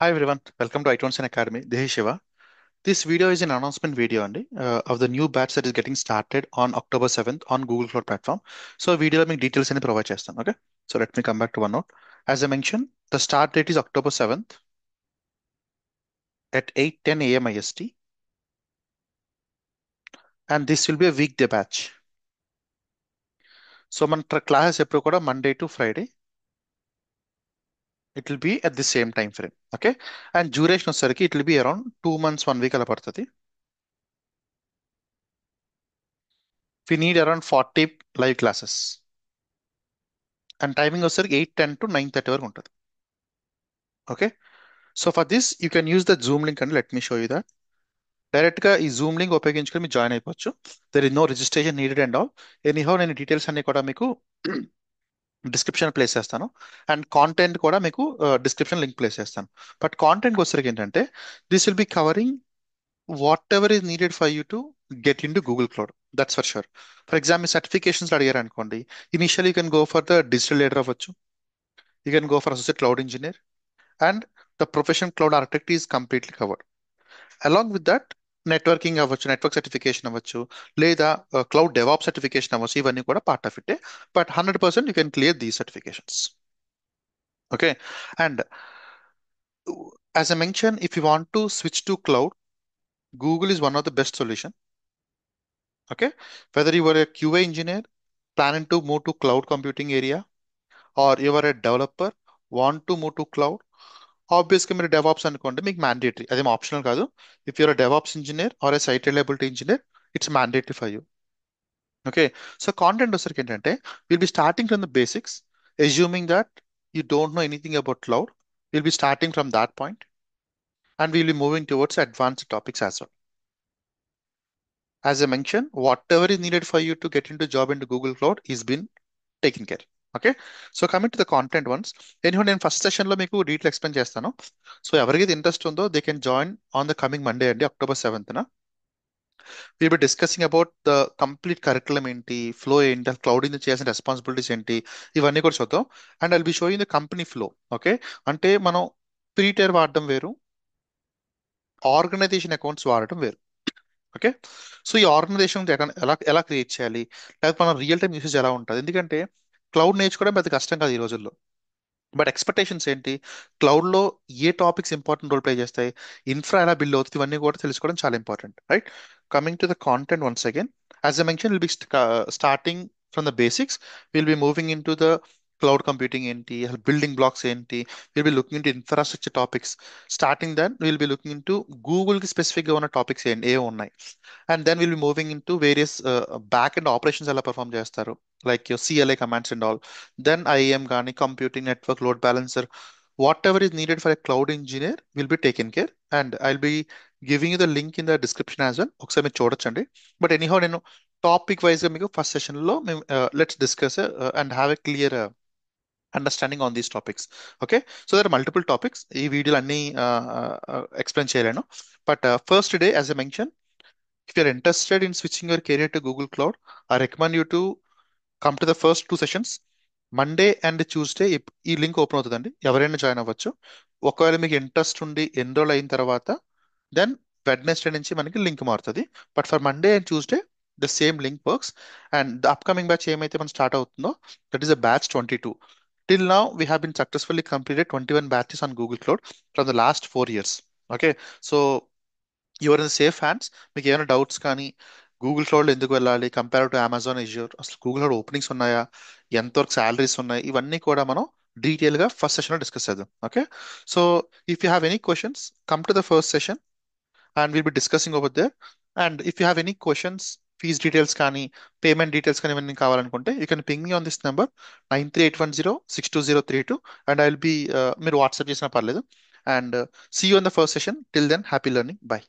Hi everyone, welcome to iTunes Academy. This is Shiva. This video is an announcement video of the new batch that is getting started on October 7th on Google Cloud platform. So video లో మీకు details అన్ని provide చేస్తాను. Okay. So let me come back to OneNote. As I mentioned, the start date is October 7th at 8:10 a.m. IST, and this will be a weekday batch. So మన classes ఎప్పుడు కూడా Monday to Friday. It will be at the same time frame. Okay. And duration వచ్చేసరికి it will be around 2 months, 1 week అలా పడుతుంది. We need around 40 live classes. And timing వచ్చేసరికి 8:10 to 9:30 వరకు ఉంటుంది. Okay. So for this you can use the Zoom link అండి. Let me show you that. Direct గా ఈ Zoom link ఉపయోగించుకొని మీరు జాయిన్ అయిపోవచ్చు. There is no registration needed and all. Anyhow నేను డీటెయిల్స్ అన్ని కూడా మీకు డిస్క్రిప్షన్ ప్లేస్ చేస్తాను. అండ్ కాంటెంట్ కూడా మీకు డిస్క్రిప్షన్ లింక్ ప్లేస్ చేస్తాను. బట్ కాంటెంట్ వచ్చేసరికి ఏంటంటే this will be covering what ever is needed for you to get into Google cloud. That's for sure. For example certifications అడిగారు అనుకోండి, initial you can go for the digital leader అవ్వచ్చు, you can go for associate cloud engineer, and the professional cloud architect is completely covered. Along with that networking అవ్వచ్చు, network certification అవ్వచ్చు, లేదా cloud devops certification అవ్వచ్చు, ఇవన్నీ కూడా part of it. But 100% you can clear these certifications. Okay. And as I mentioned, if you want to switch to cloud, Google is one of the best solution. Okay. Whether you are a QA engineer planning to move to cloud computing area, or you are a developer want to move to cloud, ఆబ్వియస్గా మీరు DevOps అనుకోండి, మీకు mandatory, అదేం optional కాదు. If your DevOps engineer are a site reliability engineer, it's mandatory for you. Okay. So content వచ్చరికి ఏంటంటే will be starting from the basics, assuming that you don't know anything about cloud. Will be starting from that point and will be moving towards advanced topics as well. As I mentioned, whatever is needed for you to get into job into Google Cloud is been taken care. Okay. So coming to the content once, నేను first session లో మీకు detail explain చేస్తాను. So ఎవరికైతే interest ఉందో they can join on the coming Monday అండి, October 7th. Will be discussing about the complete curriculum ఏంటి, flow ఏంటి, అసలు క్లౌడ్ నుంచి చేయాల్సిన రెస్పాన్సిబిలిటీస్ ఏంటి, ఇవన్నీ కూడా చూద్దాం. And I'll be showing the company flow. Okay. అంటే మనం ప్రీ టైర్ వాడడం వేరు, ఆర్గనైజేషన్ అకౌంట్స్ వాడడం వేరు. ఓకే. సో ఈ ఆర్గనైజేషన్ ఎలా ఎలా క్రియేట్ చేయాలి, లేకపోతే మన రియల్ టైం యూసేజ్ ఎలా ఉంటుంది, ఎందుకంటే క్లౌడ్ నేర్చుకోవడం పెద్ద కష్టం కాదు ఈ రోజుల్లో. బట్ ఎక్స్పెక్టేషన్స్ ఏంటి, క్లౌడ్లో ఏ టాపిక్స్ ఇంపార్టెంట్ రోల్ ప్లే చేస్తాయి, ఇన్ఫ్రా ఎలా బిల్డ్ అవుతుంది, ఇవన్నీ కూడా తెలుసుకోవడం చాలా important, right? Coming to the content once again, as I mention will be starting from the basics, will be moving into the cloud computing ఏంటి, building blocks ఏంటి, will be looking into infrastructure topics. Starting then will be looking into గూగుల్కి స్పెసిఫిక్గా ఉన్న topics ఏంటి, ఏ ఉన్నాయి. And then will be moving into various back and operations ఎలా perform చేస్తారు, like your CLI commands and all. Then IAM కానీ computing network load balancer, whatever is needed for a cloud engineer will be taken care. And I'll be giving you the link in the description as well. ఒకసారి మీరు చూడొచ్చండి. But anyhow నేను topic వైజ్గా మీకు first సెషన్లో మేము let's discuss and have a clear understanding on these topics. Okay. So there multiple topics, ఈ వీడియోలు అన్ని ఎక్స్ప్లెయిన్ చేయలేను. But first day as a mention, if you're interested in switching your career to Google Cloud, I recommend you to come to the first two sessions. Monday and Tuesday ఈ link open అవుతుందండి, ఎవరైనా join అవ్వచ్చు. ఒకవేళ మీకు interest ఉండి enrol అయిన తర్వాత then Wednesday నుంచి మనకి లింక్ మారుతుంది. But for Monday and Tuesday the same link works. And the upcoming batch ఏమైతే మనం స్టార్ట్ అవుతుందో that is a batch 22. Till now we have been successfully completed 21 batches on Google cloud from the last 4 years. Okay. So your in safe hands. మీకు ఏమైనా doubts కానీ, Google క్లౌడ్లో ఎందుకు వెళ్ళాలి compare to Amazon Azure, అసలు Google cloud openings ఉన్నాయా, ఎంతవరకు salaries ఉన్నాయి, ఇవన్నీ కూడా మనం డీటెయిల్గా ఫస్ట్ సెషన్లో డిస్కస్ చేద్దాం. Okay. So if you have any questions, come to the first session and will be discussing over there. And if you have any questions, fees details కానీ, పేమెంట్ డీటెయిల్స్ కానీ ఇవన్నీ కావాలనుకుంటే you can ping me on this number 9381062032. And I will be, మీరు WhatsApp చేసినా పర్లేదు. And see you in the first session. Till then happy learning. By.